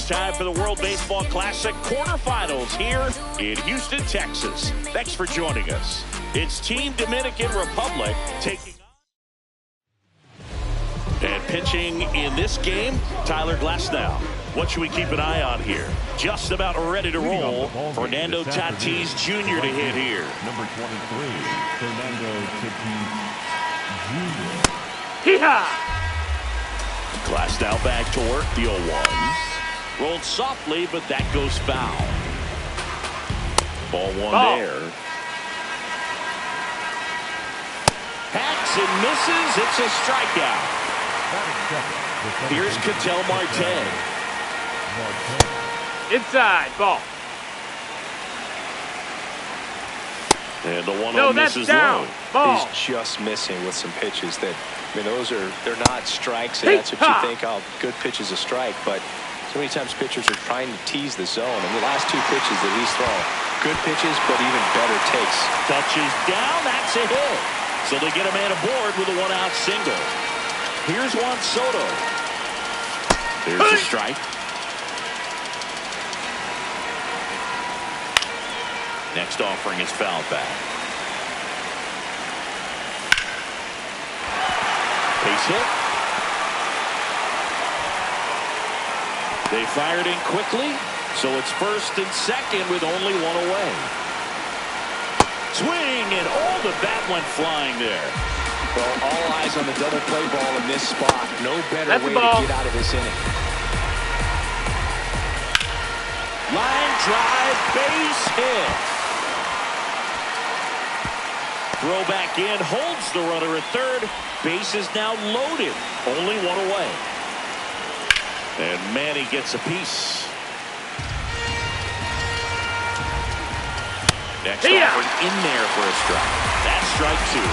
It's time for the World Baseball Classic quarterfinals here in Houston, Texas. Thanks for joining us. It's Team Dominican Republic taking on. And pitching in this game, Tyler Glasnow. What should we keep an eye on here? Just about ready to roll. Fernando Tatis Jr. to hit here. Number 23, Fernando Tatis Jr. Hee-haw! Glasnow back to work, the 0-1. Rolled softly, but that goes foul. Ball one there. Hacks and misses. It's a strikeout. Here's Ketel Marte. Inside, ball. And the 1-0 No, that's misses down. low. Ball. He's just missing with some pitches that, I mean, they're not strikes, and that's what you think, oh, good pitch is a strike, but so many times pitchers are trying to tease the zone. And the last two pitches that he's thrown, good pitches, but even better takes. Touches down, that's a hit. So they get a man aboard with a one-out single. Here's Juan Soto. There's a strike. Next offering is fouled back. Base hit. They fired in quickly, so it's first and second with only one away. Swing, and the bat went flying there. Well, all eyes on the double play ball in this spot. No better way to get out of this inning. Line drive, base hit. Throw back in, holds the runner at third. Base is now loaded. Only one away. And Manny gets a piece. Next offer in there for a strike. That's strike two.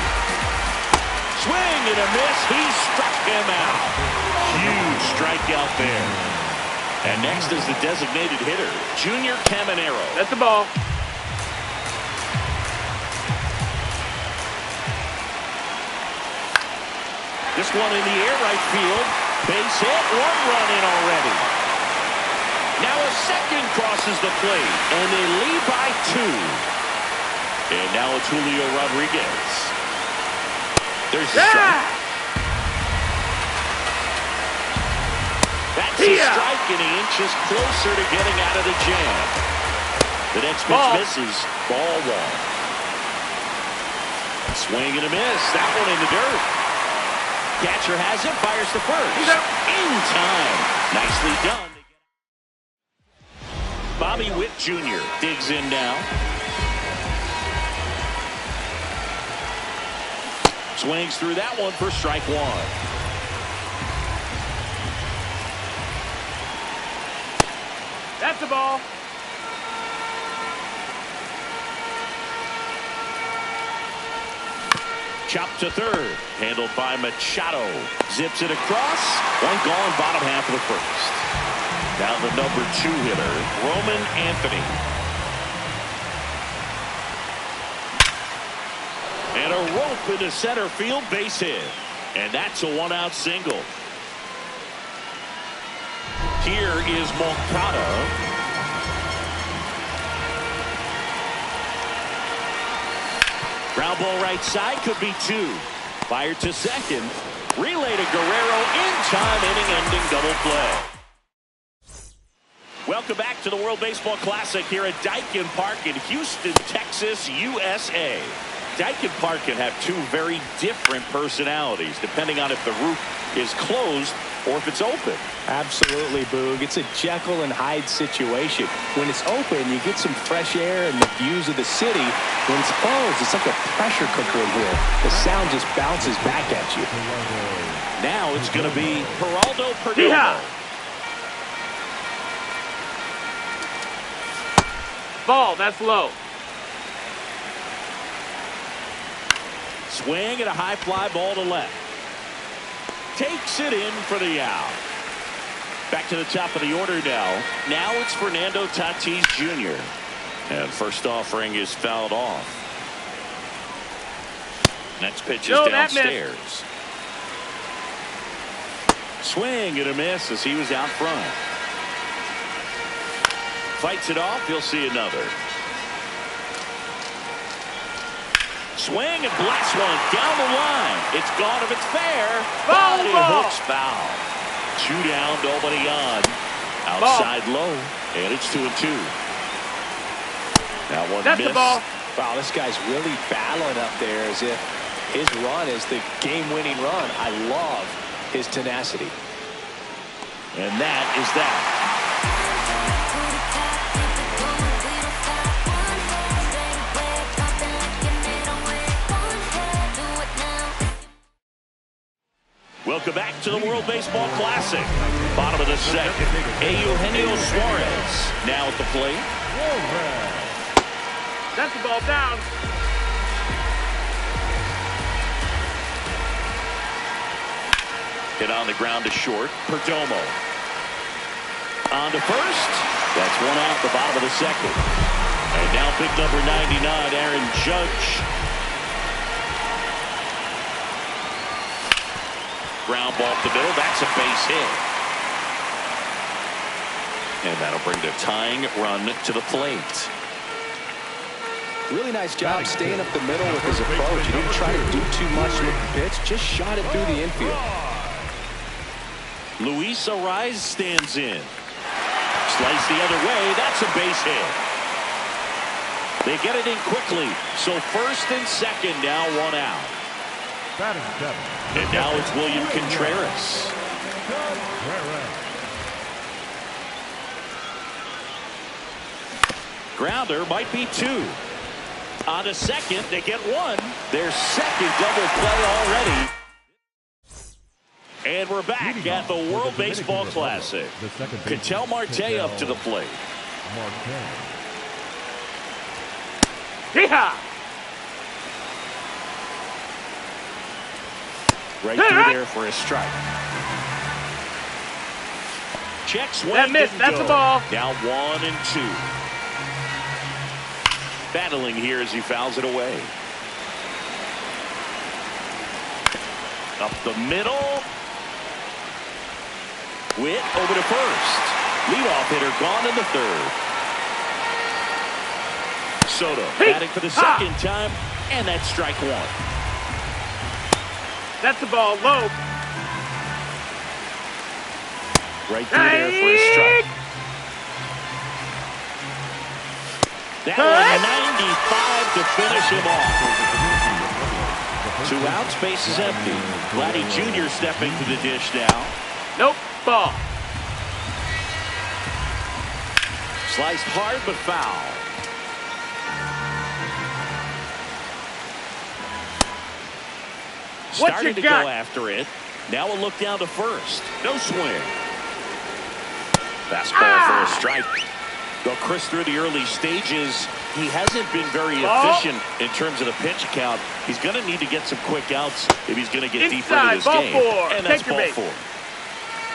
Swing and a miss. He struck him out. Huge strikeout there. And next is the designated hitter, Junior Caminero. That's the ball. This one in the air, right field. Base hit, one run in already. Now a second crosses the plate, and they lead by two. And now it's Julio Rodriguez. There's the strike. That's a strike, and he inches closer to getting out of the jam. The next pitch misses. Ball one. Swing and a miss. That one in the dirt. Catcher has it, fires to first. He's out. In time. Nicely done. Bobby Witt Jr. digs in now. Swings through that one for strike one. That's the ball. Chopped to third. Handled by Machado. Zips it across. One gone, bottom half of the first. Now the number 2 hitter, Roman Anthony. And a rope into center field, base hit. And that's a one-out single. Here is Moncada. Ground ball right side, could be two. Fired to second. Relay to Guerrero in time, inning-ending double play. Welcome back to the World Baseball Classic here at Daikin Park in Houston, Texas, USA. Daikin Park can have two very different personalities, depending on if the roof is closed or if it's open. Absolutely, Boog. It's a Jekyll and Hyde situation. When it's open, you get some fresh air and the views of the city. When it's closed, it's like a pressure cooker in here. The sound just bounces back at you. Now it's going to be Geraldo Perdomo. Ball, that's low. Swing and a high fly ball to left. Takes it in for the out. Back to the top of the order now. Now it's Fernando Tatis Jr. And first offering is fouled off. Next pitch is downstairs. Swing and a miss as he was out front. fights it off. He'll see another. Swing and blast one down the line. It's gone if it's fair. Foul But it ball. hooks foul. 2 down, nobody on. Outside low, and it's 2-2. That one That's missed. the ball. Wow, this guy's really battling up there as if his run is the game-winning run. I love his tenacity. And that is that. Welcome back to the World Baseball Classic. Bottom of the second. Eugenio Suarez now at the plate. That's the ball down. Hit on the ground to short. Perdomo. On to first. That's one out the bottom of the second. And now pick number 99, Aaron Judge. Ground ball up the middle. That's a base hit. And that'll bring the tying run to the plate. Really nice job staying up the middle with his approach. He didn't try to do too much with the pitch. Just shot it through the infield. Luis Arraez stands in. Slice the other way. That's a base hit. They get it in quickly. So first and second now, one out. And now it's William Contreras. Grounder might be 2. On to second, they get 1. Their second double play already. And we're back at the World Baseball Classic. Ketel Marte up to the plate. Yeehaw! Right through there for a strike. Check swing. That missed. That's the ball. Now 1 and 2. Battling here as he fouls it away. Up the middle. Witt over to first. Leadoff hitter gone in the third. Soto batting for the second time, and that's strike 1. That's the ball low. Right through there for a strike. That was 95 to finish him off. 2 outs, base is empty. Vladdy Jr. stepping to the dish now. Nope. Ball. Sliced hard but foul. Starting to go after it. Now a look down to first. No swing. Fastball for a strike. Though Chris, through the early stages, he hasn't been very efficient in terms of the pitch count. He's going to need to get some quick outs if he's going to get deeper into this game. And that's ball 4.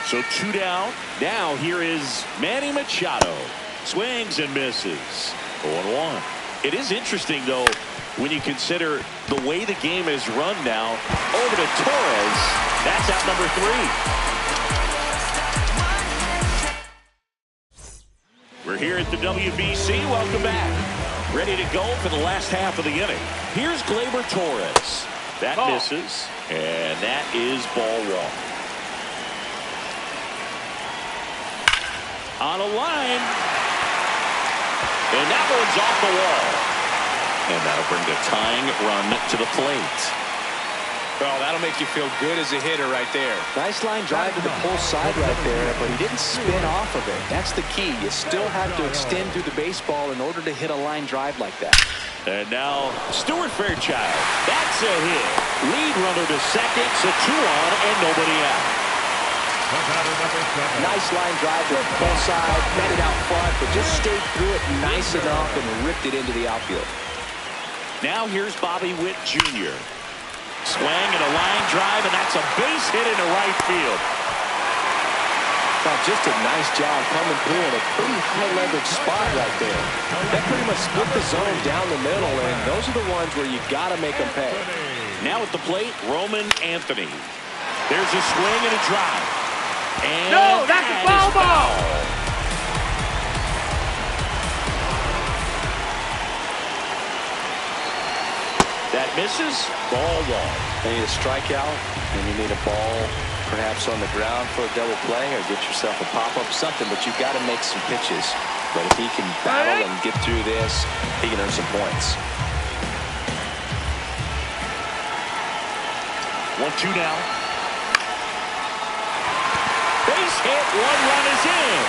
So 2 down. Now here is Manny Machado. Swings and misses. 0-1. It is interesting, though, when you consider the way the game is run now. Over to Torres. That's out number 3. We're here at the WBC. Welcome back. Ready to go for the last half of the inning. Here's Gleyber Torres. That misses. And that is ball 1. On a line. And that one's off the wall. And that'll bring the tying run to the plate. Well, that'll make you feel good as a hitter right there. Nice line drive to the pull side right there, but he didn't spin off of it. That's the key. You still have to extend through the baseball in order to hit a line drive like that. And now Stuart Fairchild. That's a hit. Lead runner to second, so 2 on and nobody out. Nice line drive to the pull side, met it out front, but just stayed through it nice enough and ripped it into the outfield. Now here's Bobby Witt Jr. Swing and a line drive, and that's a base hit into right field. Just a nice job coming through in a pretty high leverage spot right there. That pretty much split the zone down the middle, and those are the ones where you got to make them pay. Now at the plate, Roman Anthony. There's a swing and a drive. And no, that's a foul ball. That misses. Ball one. You need a strikeout, and you need a ball perhaps on the ground for a double play or get yourself a pop-up, something, but you've got to make some pitches. But if he can battle and get through this, he can earn some points. 1-2 now. Base hit, 1 run is in.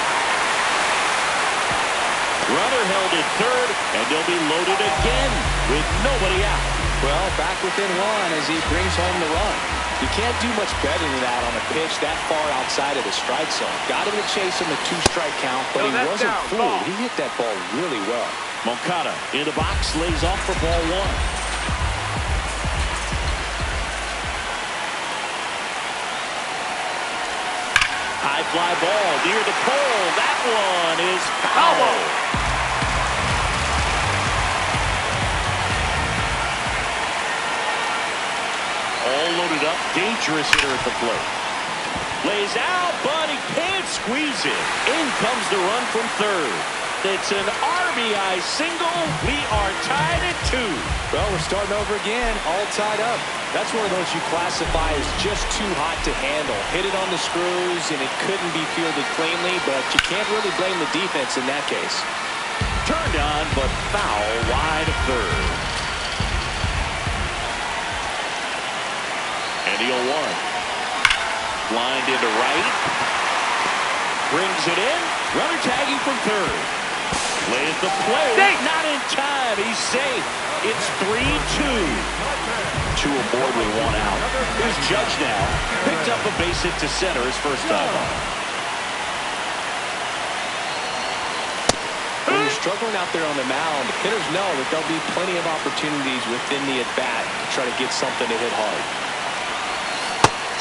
Runner held at third, and they'll be loaded again with nobody out. Well, back within 1 as he brings home the run. You can't do much better than that on a pitch that far outside of the strike zone. Got him to chase him a 2-strike count, but he wasn't fooled. He hit that ball really well. Moncada in the box, lays off for ball 1. High fly ball near the pole. That one is foul. All loaded up, dangerous hitter at the plate. Lays out, but he can't squeeze it. In comes the run from third. It's an RBI single. We are tied at 2. Well, we're starting over again, all tied up. That's one of those you classify as just too hot to handle. Hit it on the screws, and it couldn't be fielded cleanly, but you can't really blame the defense in that case. Turned on, but foul wide of third. And the 0-1. Lined into right. Brings it in. Runner tagging from third. Lays the play. Safe. Not in time. He's safe. It's 3-2. 2 aboard with 1 out. Here's Judge now. Picked up a base hit to center his first time up. When you're struggling out there on the mound, hitters know that there'll be plenty of opportunities within the at-bat to try to get something to hit hard.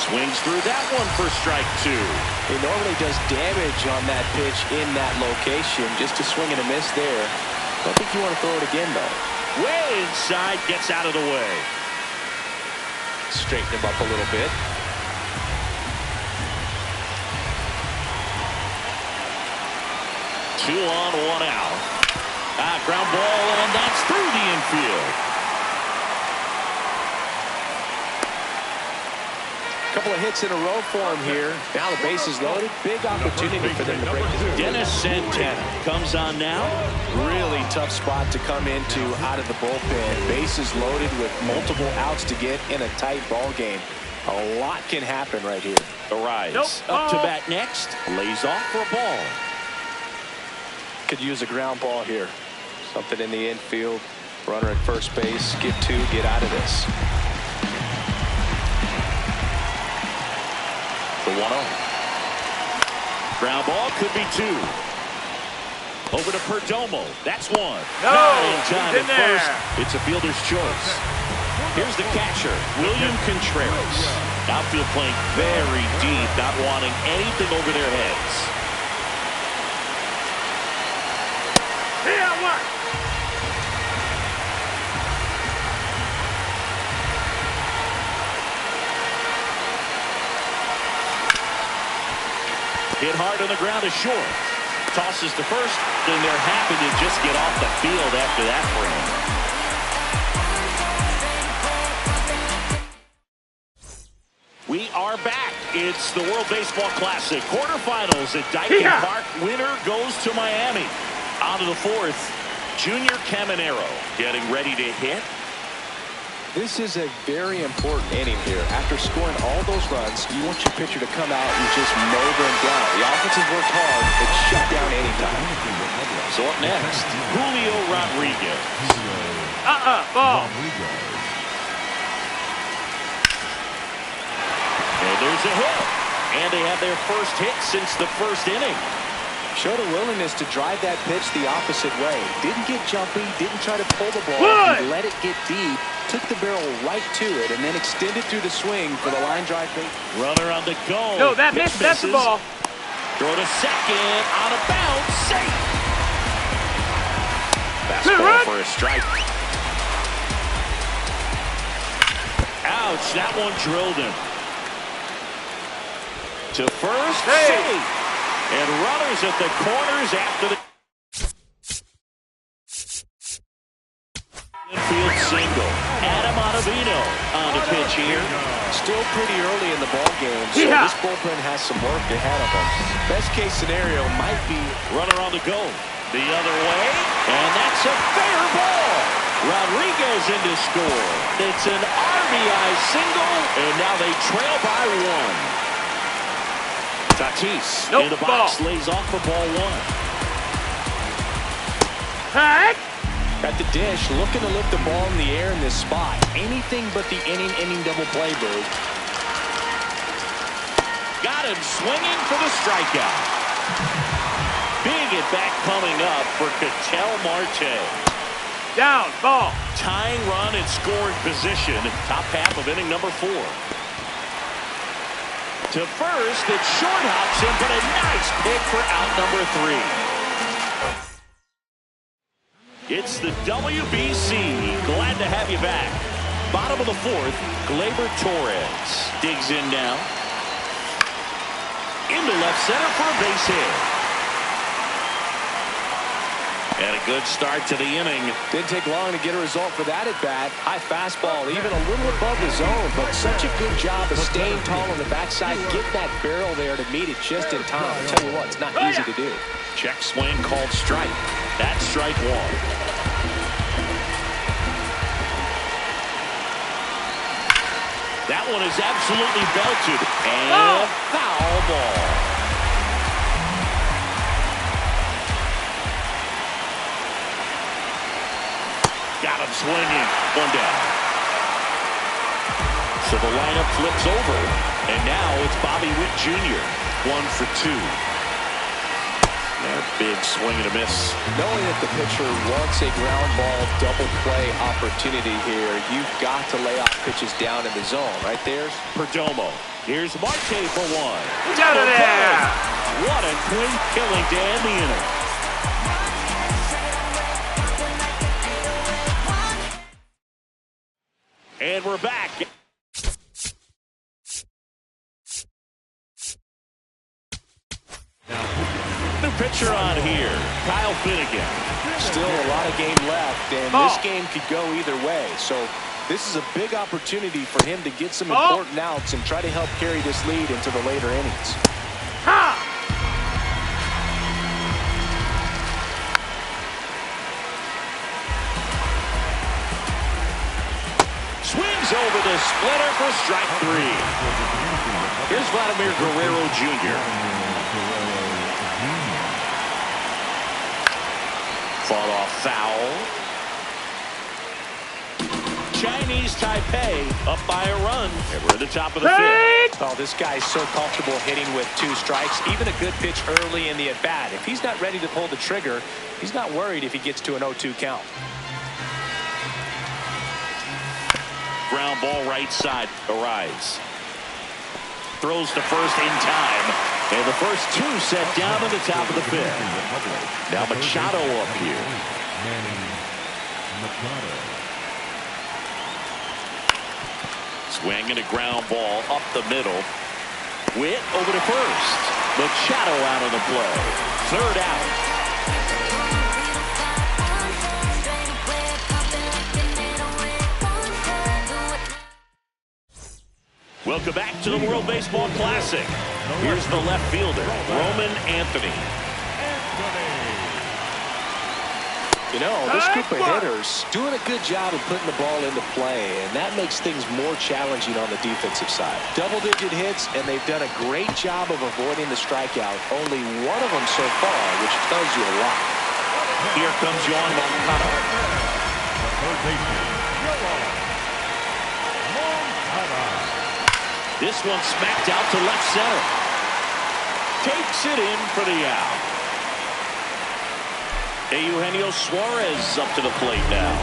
Swings through that one for strike 2. He normally does damage on that pitch in that location. Just a swing and a miss there. I think you want to throw it again, though. Way inside, gets out of the way. Straighten him up a little bit. Two on, 1 out. Ground ball, and that's through the infield. Couple of hits in a row for him here. Now the base is loaded. Big opportunity for them to break this. Dennis Santana comes on now. Really tough spot to come into out of the bullpen. Bases loaded with multiple outs to get in a tight ball game. A lot can happen right here. The rise. Up to bat next. Lays off for a ball. Could use a ground ball here. Something in the infield. Runner at first base. Get 2. Get out of this. The 1-0. Ground ball could be 2. Over to Perdomo. That's 1. No, not in time he's in at there. first. It's a fielder's choice. Here's the catcher, William Contreras. Outfield playing very deep, not wanting anything over their heads. Here, what? Hit hard on the ground to short. Tosses to first, and they're happy to just get off the field after that frame. We are back. It's the World Baseball Classic quarterfinals at Daikin Park. Winner goes to Miami. On to the 4th, Junior Caminero getting ready to hit. This is a very important inning here. After scoring all those runs, you want your pitcher to come out and just mow them down. The offense has worked hard. It's shut down anytime. So up next, Julio Rodriguez. Ball. And there's a hit. And they have their first hit since the first inning. Showed a willingness to drive that pitch the opposite way. Didn't get jumpy, didn't try to pull the ball. Good. He let it get deep, took the barrel right to it, and then extended through the swing for the line drive base. Runner on the go. No, that missed. That's the ball. Throw to second, out of bounds, safe. Good Fastball run. for a strike. Ouch, that one drilled him. To first, safe. And runners at the corners after the infield single. Adam here. Still pretty early in the ball game, so this bullpen has some work ahead of them. Best case scenario might be runner on the go. The other way, and that's a fair ball. Rodriguez in to score. It's an RBI single, and now they trail by one. Tatis in the box lays off for ball one. Hey! At the dish, looking to lift the ball in the air in this spot. Anything but the inning double play, Bird. Got him swinging for the strikeout. Big at bat coming up for Ketel Marte. Down, ball. Tying run in scoring position. Top half of inning number 4. To first, it short hops him, but a nice pick for out number 3. It's the WBC. Glad to have you back. Bottom of the 4th, Gleyber Torres digs in now. Into left center for a base hit. And a good start to the inning. Didn't take long to get a result for that at bat. High fastball, even a little above the zone, but such a good job of staying tall on the backside, getting that barrel there to meet it just in time. I'll tell you what, it's not easy to do. Check swing called strike. That's strike 1. That one is absolutely belted. And foul ball. Got him swinging. 1 down. So the lineup flips over. And now it's Bobby Witt Jr. 1 for 2. That big swing and a miss. Knowing that the pitcher wants a ground ball double play opportunity here, you've got to lay off pitches down in the zone. Right there. Perdomo. Here's Marte for 1. Out of there. What a quick killing to end the inning. And we're back. New pitcher on here, Kyle Finnegan. Still a lot of game left, and this game could go either way. So this is a big opportunity for him to get some important outs and try to help carry this lead into the later innings. Swings over the splitter for strike 3. Here's Vladimir Guerrero Jr. Fought off foul. Chinese Taipei up by a run. And we're at the top of the 5th. Oh, this guy's so comfortable hitting with 2 strikes. Even a good pitch early in the at-bat. If he's not ready to pull the trigger, he's not worried if he gets to an 0-2 count. Ground ball right side arrives. Throws to first in time. And the first 2 set down at the top of the 5th. Now Machado up here. Swing and a ground ball up the middle. Witt over to first. Machado out of the play. 3rd out. Welcome back to the World Baseball Classic. Here's the left fielder, Roman Anthony. You know, this group of hitters doing a good job of putting the ball into play, and that makes things more challenging on the defensive side. Double-digit hits, and they've done a great job of avoiding the strikeout. Only one of them so far, which tells you a lot. Here comes Yoan Moncada. This one smacked out to left center. Takes it in for the out. Eugenio Suarez up to the plate now.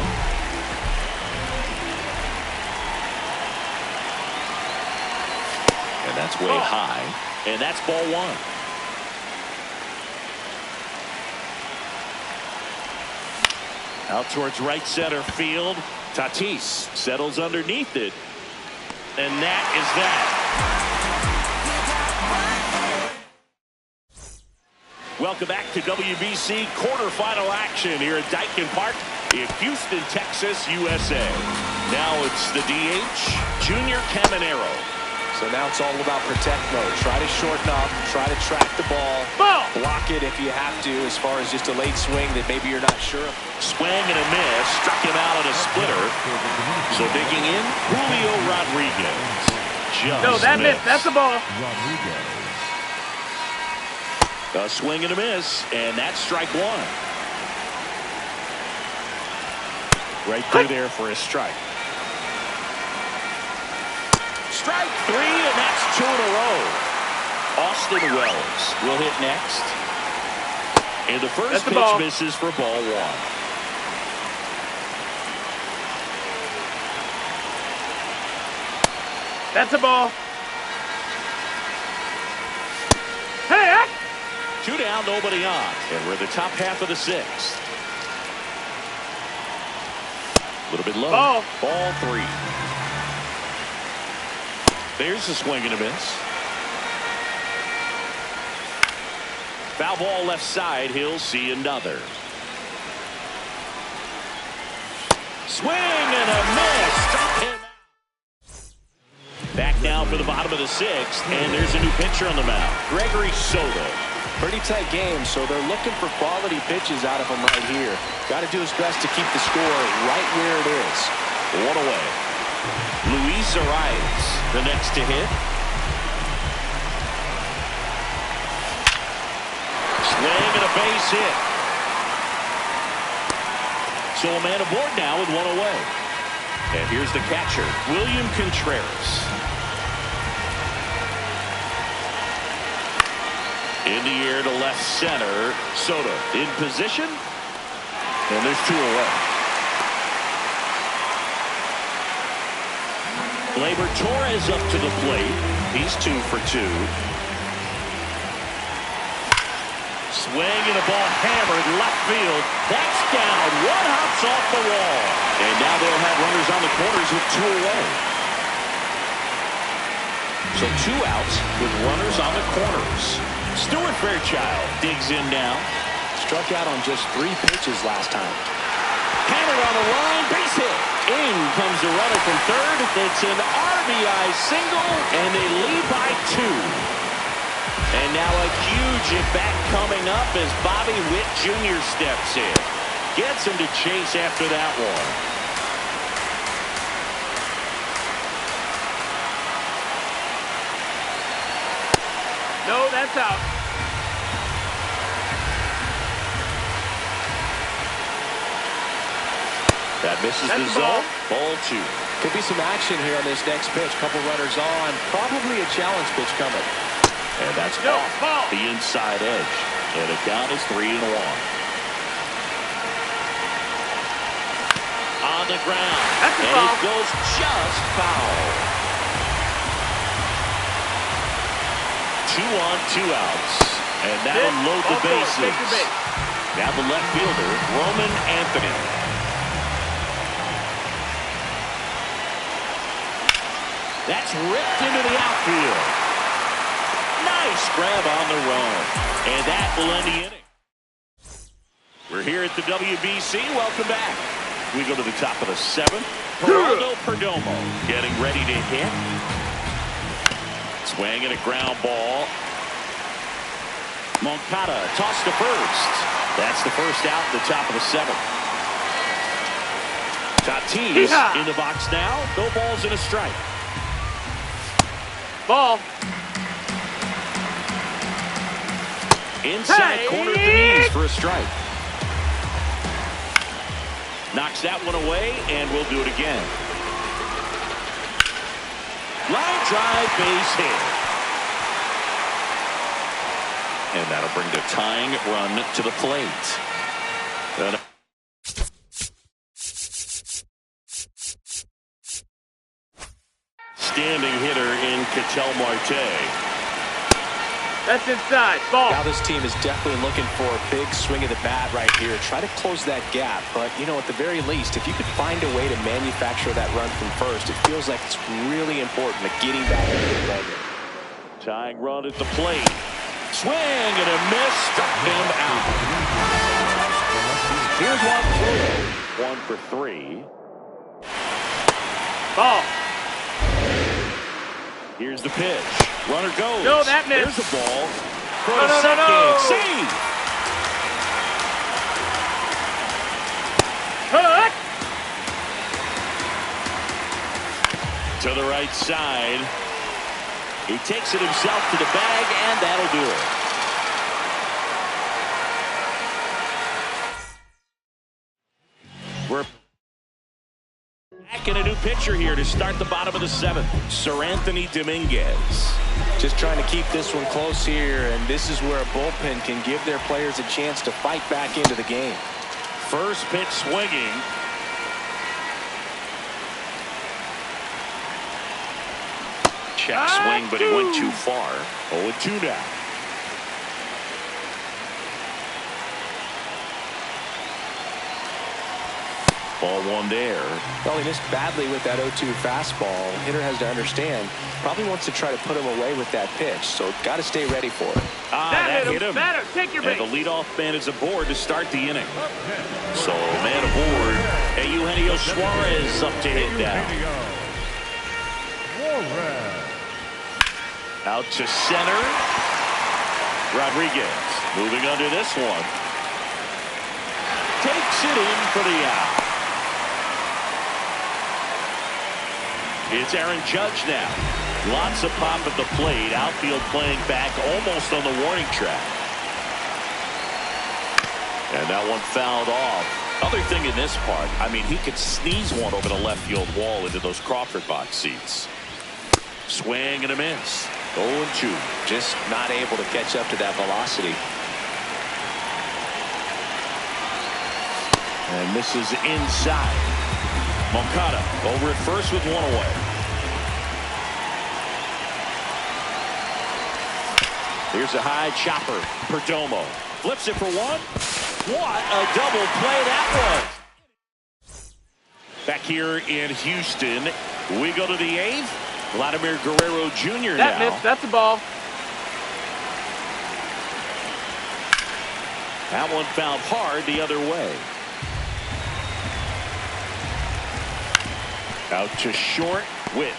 And that's way high. And that's ball 1. Out towards right center field. Tatis settles underneath it. And that is that. Welcome back to WBC quarterfinal action here at Daikin Park in Houston, Texas, USA. Now it's the DH, Junior Caminero. So now it's all about protect mode. Try to shorten up, try to track the ball, Ball. block it if you have to, as far as just a late swing that maybe you're not sure of. Swing and a miss, struck him out on a splitter. So digging in, Julio Rodriguez. Just No, that missed. That's the ball. Rodriguez. A swing and a miss, and that's strike one. Right through there for a strike. Strike three, and that's two in a row. Austin Wells will hit next. And the first pitch ball. misses for ball one. That's a ball. Hey, Two down, nobody on. And we're in the top half of the sixth. A little bit low. Ball. Ball three. There's a swing and a miss. Foul ball left side. He'll see another. Swing and a miss. Struck him out. Back now for the bottom of the sixth. And there's a new pitcher on the mound. Gregory Soto. Pretty tight game, so they're looking for quality pitches out of him right here. Got to do his best to keep the score right where it is. One away. Luis Arias, the next to hit. Swing and a base hit. So a man aboard now with one away. And here's the catcher, William Contreras. In the air to left center. Soto in position. And there's two away. Gleyber Torres up to the plate. He's 2 for 2. Swing and a ball hammered left field. That's down. One hops off the wall. And now they'll have runners on the corners with two away. So 2 outs with runners on the corners. Stuart Fairchild digs in now. Struck out on just 3 pitches last time. Hammered on the line, base hit. In comes the runner from third. It's an RBI single, and they lead by 2. And now a huge at-bat coming up as Bobby Witt Jr. steps in. Gets him to chase after that one. no, that's out. That misses That's the the ball. zone. Ball 2. Could be some action here on this next pitch. Couple runners on. Probably a challenge pitch coming. And that's No, off ball. the inside edge. And the count is 3-1. On the ground. That's a and foul. it goes just foul. 2 on, 2 outs. And that'll load the bases. Take your base. Now the left fielder, Roman Anthony. That's ripped into the outfield. Nice grab on the run. And that will end the inning. We're here at the WBC. Welcome back. We go to the top of the 7th. Geraldo Perdomo getting ready to hit. Swing and a ground ball. Moncada tossed to first. That's the first out at the top of the 7th. Tatis Yeehaw. in the box now. No balls and a strike. Ball. Inside Hey. corner of the knees for a strike. Knocks that one away, and we'll do it again. Line drive, base hit. And that'll bring the tying run to the plate. And standing hitter in Ketel Marte. That's inside. Ball. Now this team is definitely looking for a big swing of the bat right here. Try to close that gap. But, you know, at the very least, if you could find a way to manufacture that run from first, it feels like it's really important to getting back into the play. Tying run at the plate. Swing and a miss. Struck him out. Here's one for 3. Ball. Here's the pitch. Runner goes. No, that There's missed. the ball. For No, a no, no, second. no. Save. Hook. To the right side. He takes it himself to the bag, and that'll do it. We're back in a new pitcher here to start the bottom of the seventh. Sir Anthony Dominguez. Just trying to keep this one close here, and this is where a bullpen can give their players a chance to fight back into the game. First pitch swinging. Check swing, but he went too far. 0-2 now. Ball one there. Well, he missed badly with that 0-2 fastball. Hitter has to understand, probably wants to try to put him away with that pitch, so got to stay ready for it. That hit him. Better. Take your And bait. the leadoff man is aboard to start the inning. So, man aboard. And Eugenio Suarez up to hit down. Out to center. Rodriguez moving under this one. Takes it in for the out. It's Aaron Judge now. Lots of pop at the plate. Outfield playing back almost on the warning track. And that one fouled off. Other thing in this part, I mean, he could sneeze one over the left field wall into those Crawford box seats. Swing and a miss. 0-2. Just not able to catch up to that velocity. And this is inside. Moncada over at first with one away. Here's a high chopper. Perdomo flips it for one. What a double play that was. Back here in Houston, we go to the eighth. Vladimir Guerrero Jr. That now. missed. That's a ball. That one fouled hard the other way. Out to short. Witt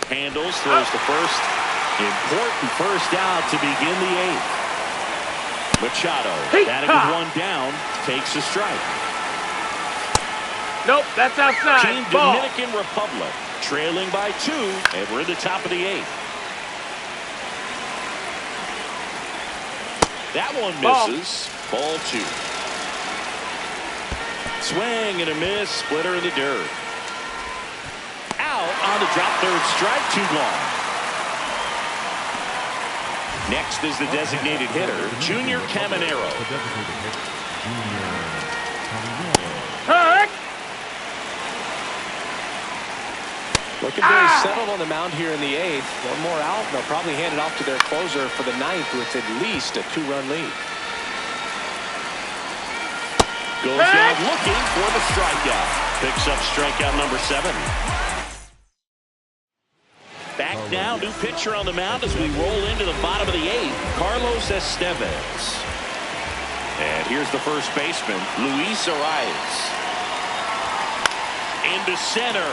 handles, throws the first. Important first out to begin the eighth. Machado batting with one down, takes a strike. Nope, that's outside. Team Ball. Dominican Republic trailing by 2, and we're in the top of the eighth. That one misses. Ball 2. Swing and a miss. Splitter in the dirt. Out on the drop third strike. 2 gone. Next is the designated hitter, Junior Caminero. Hook. Looking very settled on the mound here in the eighth. One more out, and they'll probably hand it off to their closer for the ninth with at least a 2-run lead. Goes down looking for the strikeout. Picks up strikeout number 7. Back now, new pitcher on the mound as we roll into the bottom of the eighth, Carlos Estevez. And here's the first baseman, Luis Arraez. Into center.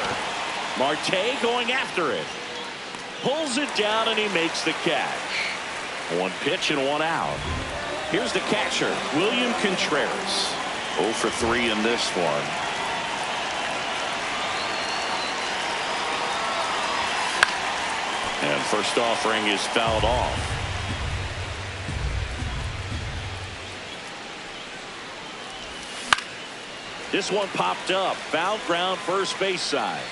Marte going after it. Pulls it down and he makes the catch. 1 pitch and 1 out. Here's the catcher, William Contreras. 0 for 3 in this one. And first offering is fouled off. This one popped up. Foul ground first base side.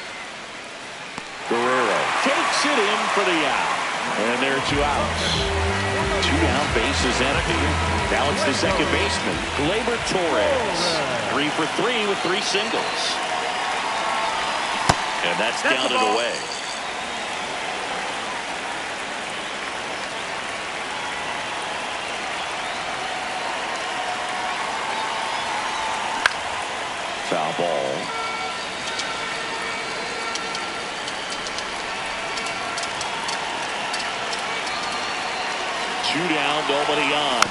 Guerrero takes it in for the out. And there are 2 outs. 2 down, bases empty. Now it's the second baseman, Gleyber Torres. 3 for 3 with 3 singles. And that's down and away. Foul ball. Two down, nobody on.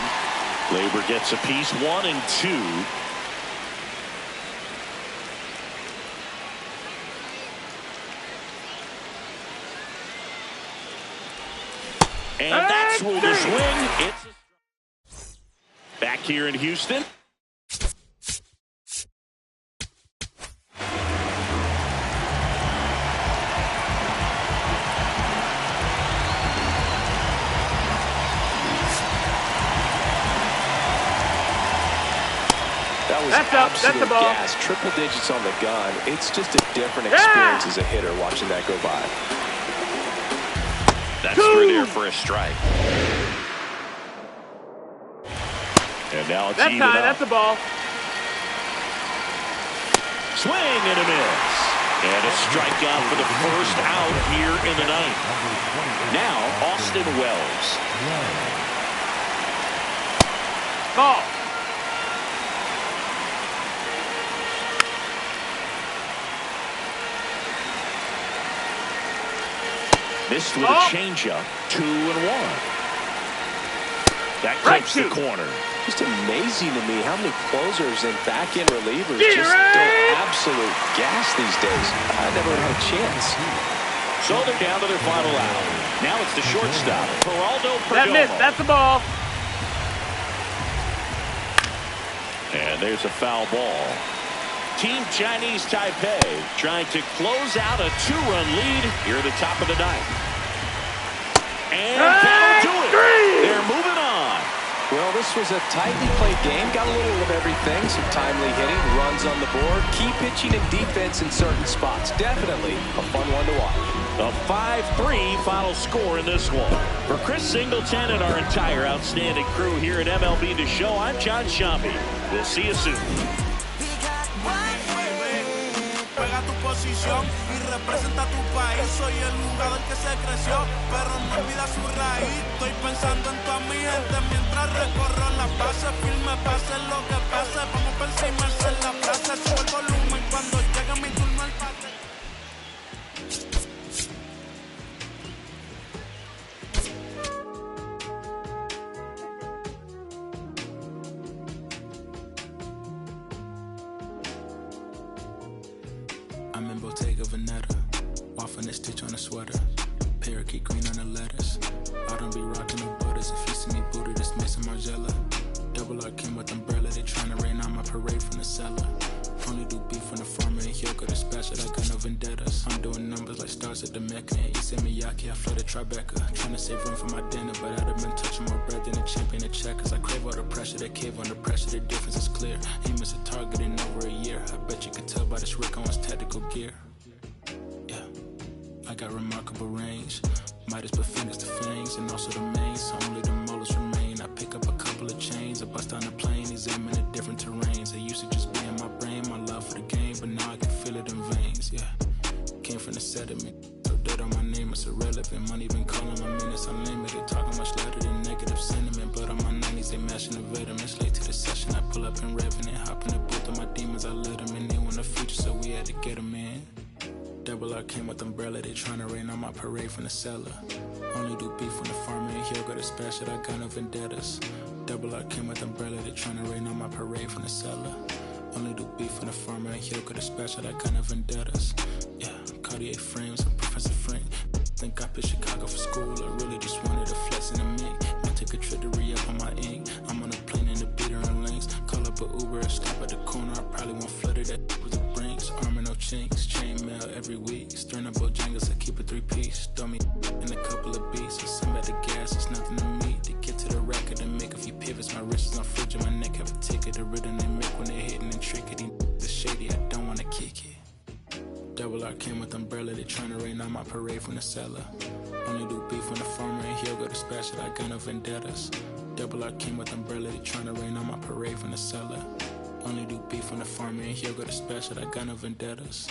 Gleyber gets a piece, 1 and 2. And that's with the swing. It's back here in Houston. That was That's up. absolute That's the ball. gas. Triple digits on the gun. It's just a different experience as a hitter watching that go by. That's through there for a strike. And now it's even up. That's the ball. Swing and a miss. And a strikeout for the first out here in the ninth. Now Austin Wells. Ball. Missed with a changeup, 2-1. That clips the corner. Just amazing to me how many closers and back-end relievers just go absolute gas these days. I never had a chance. So they're down to their final out. Now it's the shortstop, Geraldo Perdomo. That missed. That's the ball. And there's a foul ball. Team Chinese Taipei trying to close out a 2-run lead here at the top of the ninth. And that'll do it. They're moving on. Well, this was a tightly played game. Got a little of everything. Some timely hitting, runs on the board, key pitching and defense in certain spots. Definitely a fun one to watch. A 5-3 final score in this one. For Chris Singleton and our entire outstanding crew here at MLB The Show, I'm John Sciambi. We'll see you soon. Juega tu posición y representa tu país. Soy el jugador que se creció, pero no olvida su raíz. Estoy pensando en toda mi gente mientras recorro las bases. Firme, pase lo que pase. Vamos por encima, esa es la frase. Sube el volumen cuando llegue mi turno al bate. I'm in Bottega Veneta, waffling a stitch on a sweater, parakeet green on the lettuce. I don't be rocking no butters. If you see me booted, it's Mason Margiela. Double R Kim with umbrella, they tryna rain on my parade from the cellar. Only do beef from the farmer and Hyoko dispatch it, I got no vendettas. I'm doing numbers like stars at the Mecca and Issei Miyake, I flooded Tribeca. Tryna save room for my dinner, but I'd have been touching more bread than a champion at checkers. I crave all the pressure, they cave under pressure, the difference is clear. Aim is a target in over a year, I bet you could tell by this Rick Owens tactical gear. Yeah, I got remarkable range, Midas put fingers to fangs, and also the mains, so only the molars remain. I pick up a couple of chains, I bust on the plane, examine the different terrains. They used to just be in my brain, my love for the game, but now I can feel it in veins, yeah. Came from the sediment, so dead on my name, it's irrelevant. Money been calling my minutes unlimited, talking much louder than negative sentiment. But on my 90s, they mashing the veterans. Late to the session, I pull up in Revenant, hop in the booth of my demons, I let them in. They want the future, so we had to get them in. Double R came with umbrella, they tryna rain on my parade from the cellar. Only do beef from the farmer and Hyoko dispatch it, I got no vendettas. Double R came with umbrella, they tryna rain on my parade from the cellar. Only do beef from the farmer and Hyoko dispatch it, I got no vendettas. Yeah, Cartier frames, I'm Professor Frank. Think I picked Chicago for school, I really just wanted a flex in the mink. Might take a trip to re-up on my ink. I'm on a plane in the beater and links. Call up a Uber, stop at the corner, I probably won't flutter that with the brinks. Armor no chinks, chain mail every week. Stern up Bojangles, I keep a 3-piece. Throw me in a couple of beats, or some at the gas, it's nothing to me. To get to the record and make a few pivots, my wrist is on fridge and my neck have a ticket. The rhythm they make when they're hitting and tricking. The shady, I don't wanna kick it. Double R came with umbrella, they tryna rain on my parade from the cellar. Only do beef from the farmer and Hyoko dispatch it, I got no vendettas. Double R came with umbrella, they tryna rain on my parade from the cellar. Only do beef from the farmer and Hyoko dispatch it, I got no vendettas.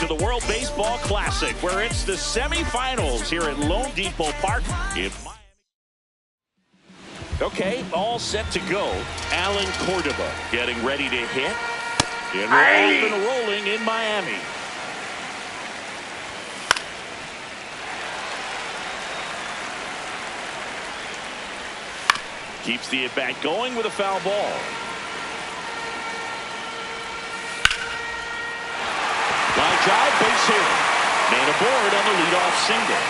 to the World Baseball Classic, where it's the semifinals here at Lone Depot Park in Miami. Okay, all set to go. Alan Cordova getting ready to hit. And rolling in Miami. Keeps the at-bat going with a foul ball. Line drive, base hit. Man aboard on the leadoff single.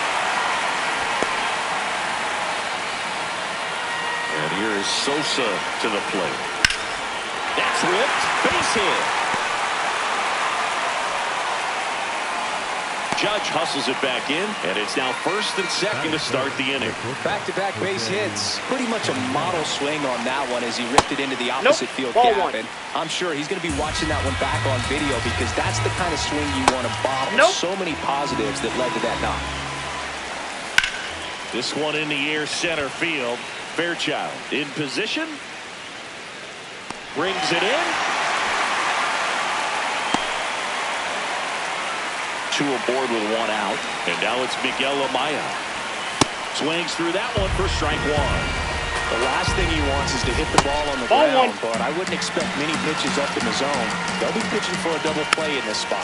And here is Sosa to the plate. That's ripped. Base hit. Judge hustles it back in, and it's now first and second to start the inning. Back-to-back base hits. Pretty much a model swing on that one as he ripped it into the opposite field gap. And I'm sure he's going to be watching that one back on video because that's the kind of swing you want to bottle. So many positives that led to that knock. This one in the air, center field. Fairchild in position. Brings it in. Two aboard with one out. And now it's Miguel Amaya. Swings through that one for strike one. The last thing he wants is to hit the ball on the ground, but I wouldn't expect many pitches up in the zone. They'll be pitching for a double play in this spot.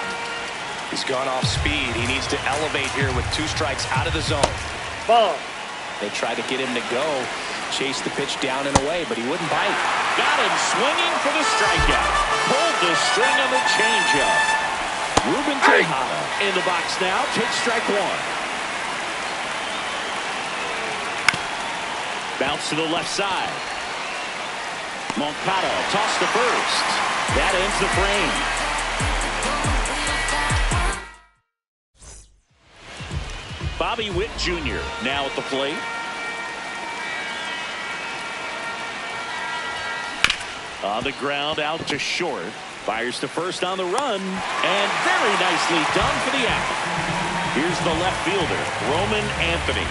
He's gone off speed. He needs to elevate here with 2 strikes out of the zone. Ball. They tried to get him to go, chase the pitch down and away, but he wouldn't bite. Got him swinging for the strikeout. Pulled the string on the changeup. Ruben Tejada in the box now. Takes strike one. Bounce to the left side. Moncada toss to first. That ends the frame. Bobby Witt Jr. now at the plate. On the ground, out to short. Fires to first on the run. And very nicely done for the out. Here's the left fielder, Roman Anthony.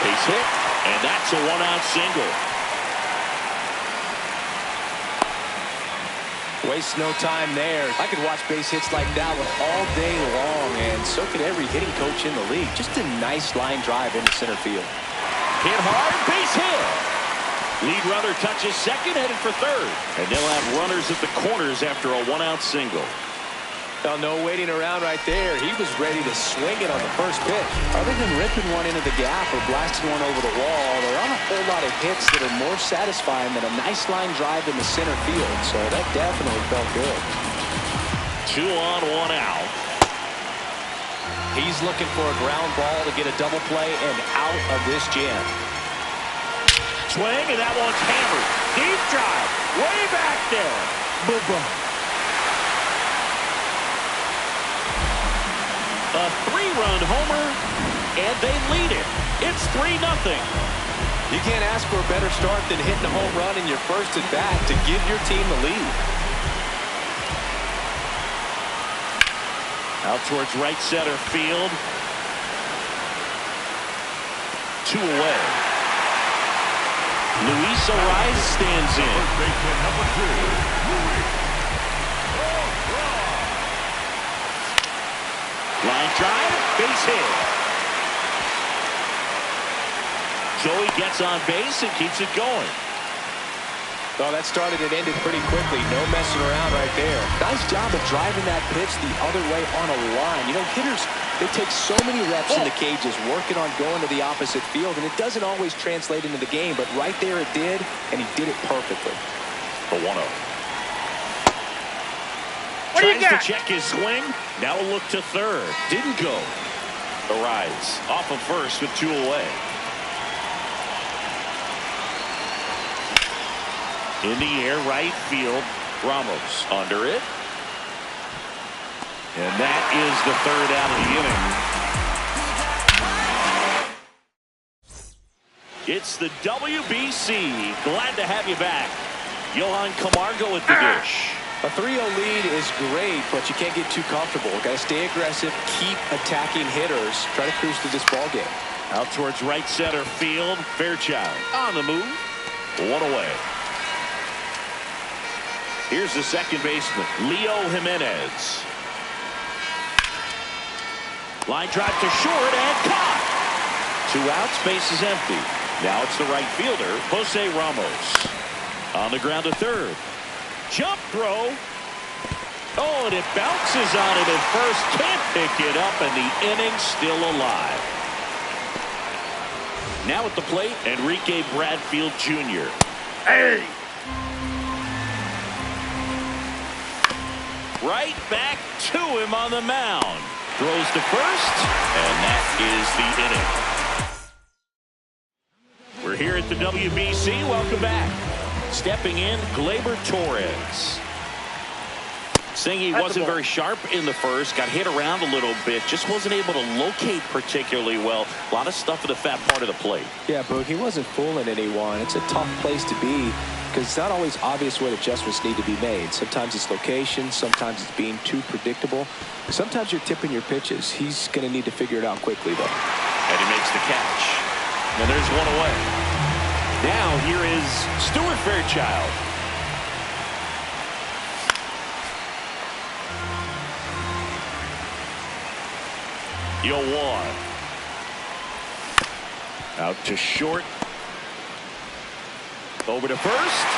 Base hit, and that's a 1-out single. Waste no time there. I could watch base hits like that one all day long, and so could every hitting coach in the league. Just a nice line drive into center field. Hit hard, base hit. Lead runner touches second, headed for third. And they'll have runners at the corners after a 1-out single. Well, no waiting around right there. He was ready to swing it on the first pitch. Other than ripping one into the gap or blasting one over the wall, there aren't a whole lot of hits that are more satisfying than a nice line drive in the center field. So that definitely felt good. 2 on, 1 out. He's looking for a ground ball to get a double play and out of this jam. Swing, and that one's hammered. Deep drive, way back there. Boom. A 3-run homer, and they lead it. It's 3-0. You can't ask for a better start than hitting a home run in your first at bat to give your team the lead. Out towards right center field. 2 away. Luis Arraez stands in. Line drive, base hit. Joey gets on base and keeps it going. Well, that started and ended pretty quickly. No messing around right there. Nice job of driving that pitch the other way on a line. You know, hitters, they take so many reps in the cages working on going to the opposite field, and it doesn't always translate into the game, but right there it did, and he did it perfectly. The 1-0. What do you got? Tries to check his swing. Now a look to third. Didn't go. Arraez off of first with 2 away. In the air, right field. Ramos under it. And that is the 3rd out of the inning. It's the WBC. Glad to have you back. Johan Camargo at the dish. A 3-0 lead is great, but you can't get too comfortable. Got to stay aggressive, keep attacking hitters, try to cruise through this ball game. Out towards right center field. Fairchild on the move. 1 away. Here's the second baseman, Leo Jimenez. Line drive to short and caught. 2 outs, base is empty. Now it's the right fielder, Jose Ramos. On the ground to third. Jump throw. Oh, and it bounces on it at first. Can't pick it up, and the inning's still alive. Now at the plate, Enrique Bradfield Jr. Hey! Right back to him on the mound. Throws to first, and that is the inning. We're here at the WBC. Welcome back. Stepping in, Gleyber Torres. Saying he wasn't very sharp in the first, got hit around a little bit, just wasn't able to locate particularly well. A lot of stuff at the fat part of the plate. Yeah, Boog, he wasn't fooling anyone. It's a tough place to be because it's not always obvious what adjustments need to be made. Sometimes it's location, sometimes it's being too predictable. Sometimes you're tipping your pitches. He's going to need to figure it out quickly, though. And he makes the catch. And there's one away. Now here is Stuart Fairchild. Yoan. Out to short. Over to first.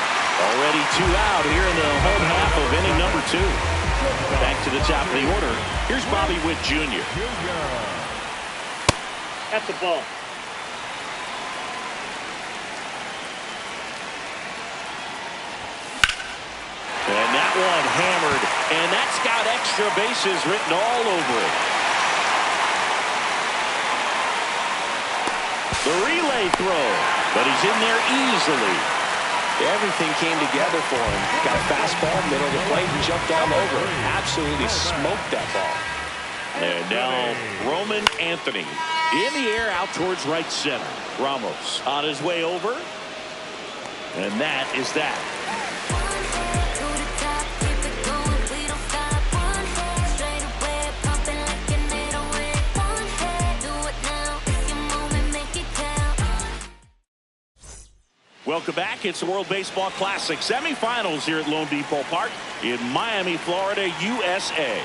Already 2 out here in the home half of inning number 2. Back to the top of the order. Here's Bobby Witt Jr. That's the ball. And that one hammered. And that's got extra bases written all over it. The relay throw, but he's in there easily. Everything came together for him. Got a fastball, middle of the plate, and jumped all over. Absolutely smoked that ball. And now Roman Anthony in the air out towards right center. Ramos on his way over. And that is that. Welcome back. It's the World Baseball Classic semifinals here at Lone Depot Park in Miami, Florida, USA.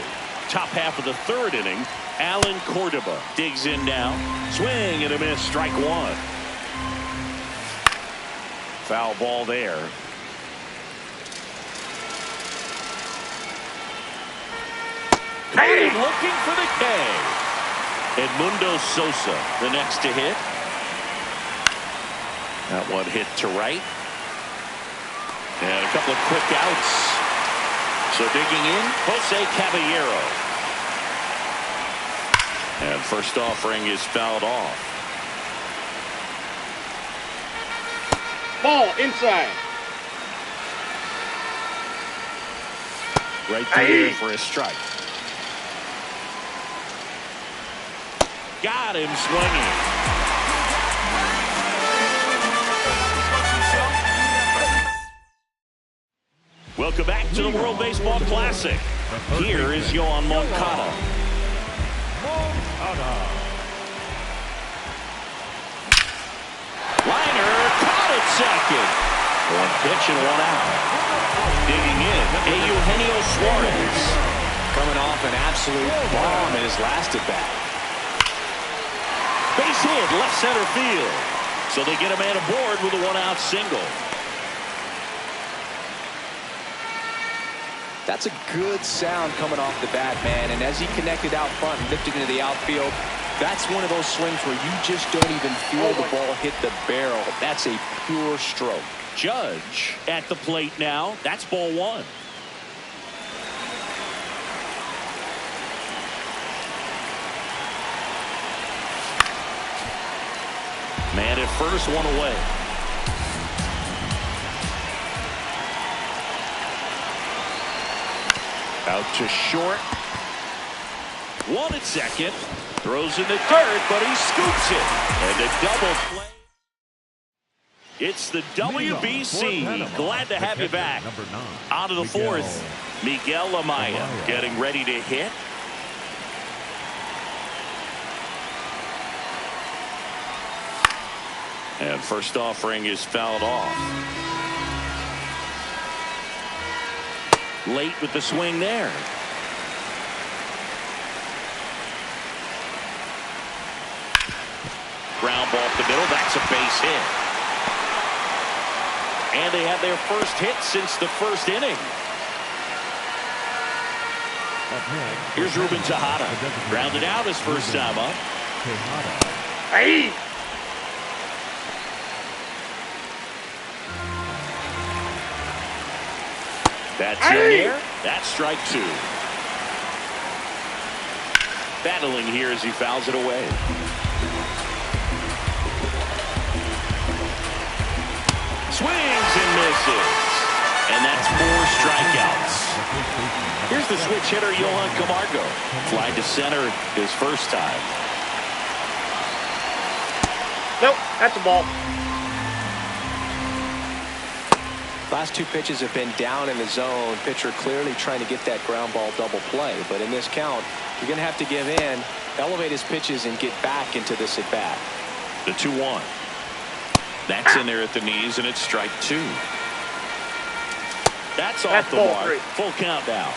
Top half of the third inning. Alan Cordoba digs in now. Swing and a miss. Strike one. Foul ball there. Hey, looking for the K. Edmundo Sosa, the next to hit. That one hit to right. And a couple of quick outs. So digging in, Jose Caballero. And first offering is fouled off. Ball inside. Right there for a strike. Got him swinging. Welcome back to the World Baseball Classic. Here is Yoan Moncada. Liner caught at second. One pitch and one out. Digging in, Eugenio Suarez. Coming off an absolute bomb in his last at bat. Base hit, left center field. So they get a man aboard with a 1-out single. That's a good sound coming off the bat, man. And as he connected out front and lifted into the outfield, that's one of those swings where you just don't even feel the ball hit the barrel. That's a pure stroke. Judge at the plate now. That's ball one. Man at first, one away. Out to short. One at second. Throws in the dirt, but he scoops it. And a double play. It's the WBC. Glad to have you back. Out of the fourth, Miguel Amaya getting ready to hit. And first offering is fouled off. Late with the swing there. Ground ball up the middle. That's a base hit. And they have their first hit since the first inning. Here's Ruben Tejada. Grounded out his first time up. Hey! That's in there. That's strike two. Battling here as he fouls it away. Swings and misses. And that's 4 strikeouts. Here's the switch hitter, Johan Camargo. Fly to center his first time. Nope, that's a ball. Last 2 pitches have been down in the zone. Pitcher clearly trying to get that ground ball double play. But in this count, you're going to have to give in, elevate his pitches, and get back into this at bat. The 2-1. That's in there at the knees, and it's strike 2. That's off the mark. 3. Full count now.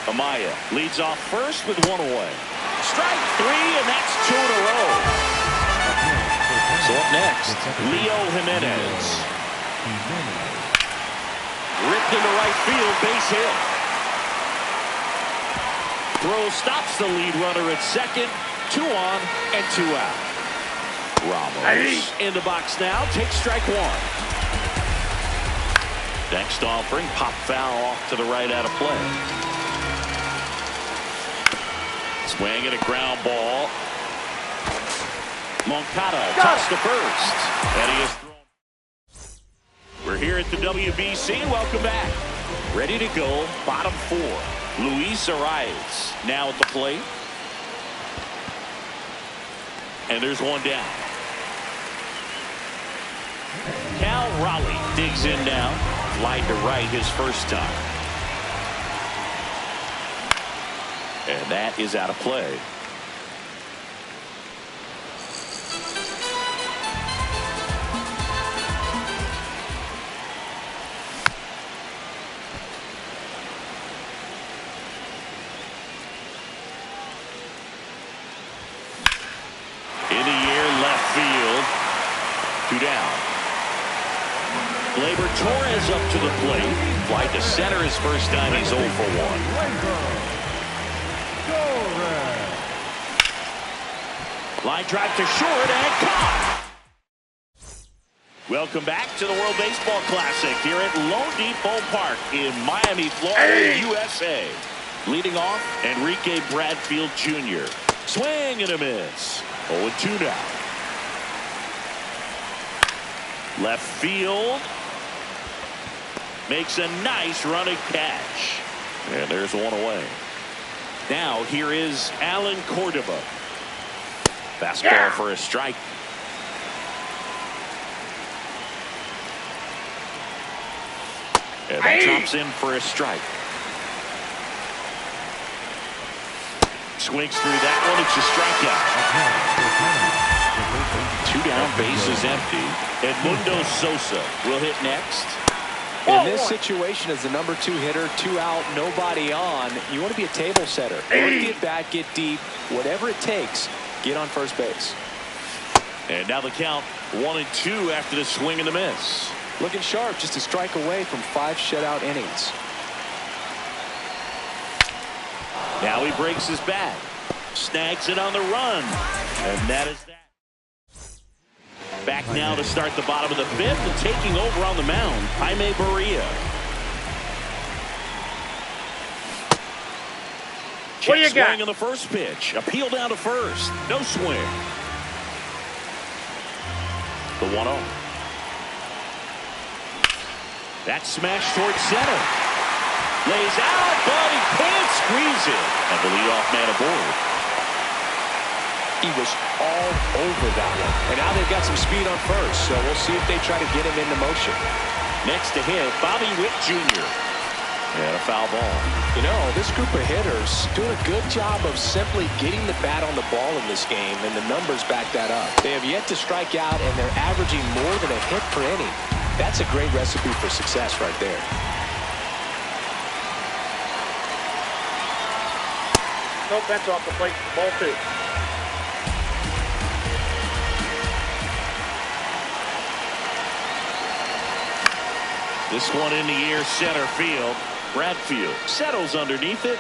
Amaya leads off first with 1 away. Strike 3, and that's 2 in a row. So up next, Leo Jimenez. Ripped into right field, base hit. Throw stops the lead runner at second. 2 on and 2 out. Ramos in the box now, takes strike 1. Next offering, pop foul off to the right, out of play. Swing and a ground ball. Moncada tossed to first. And he is thrown. We're here at the WBC. Welcome back. Ready to go. Bottom 4. Luis Arias now at the plate. And there's one down. Cal Raleigh digs in now. Fly to right his first time. And that is out of play. In the air, left field. 2 down. Gleyber Torres up to the plate. Fly to center his first time. He's 0 for 1. Line drive to short and caught. Welcome back to the World Baseball Classic here at Lone Depot Park in Miami, Florida, USA. Leading off, Enrique Bradfield Jr. Swing and a miss. 0-2 now. Left field. Makes a nice running catch. And there's 1 away. Now here is Alan Cordova. Fastball for a strike. And that drops in for a strike. Swings through that one. It's a strikeout. 2 down, base is empty. Edmundo Sosa will hit next. In this situation, as the number 2 hitter, 2 out, nobody on, you want to be a table setter. Get back, get deep, whatever it takes, get on first base. And now the count 1-2 after the swing and the miss. Looking sharp, just a strike away from 5 shutout innings. Now he breaks his bat. Snags it on the run. And that is that. Back now to start the bottom of the 5th, and taking over on the mound, Jaime Barria. What do you got? Swing on the first pitch. Appeal down to first. No swing. The 1-0. That smash towards center. Lays out, but he can't squeeze it. And the leadoff man aboard. He was all over that one. And now they've got some speed on first, so we'll see if they try to get him into motion. Next to hit, Bobby Witt Jr. And a foul ball. You know, this group of hitters doing a good job of simply getting the bat on the ball in this game, and the numbers back that up. They have yet to strike out, and they're averaging more than a hit per inning. That's a great recipe for success right there. Nope, that's off the plate. Ball 2. This one in the air, center field. Bradfield settles underneath it.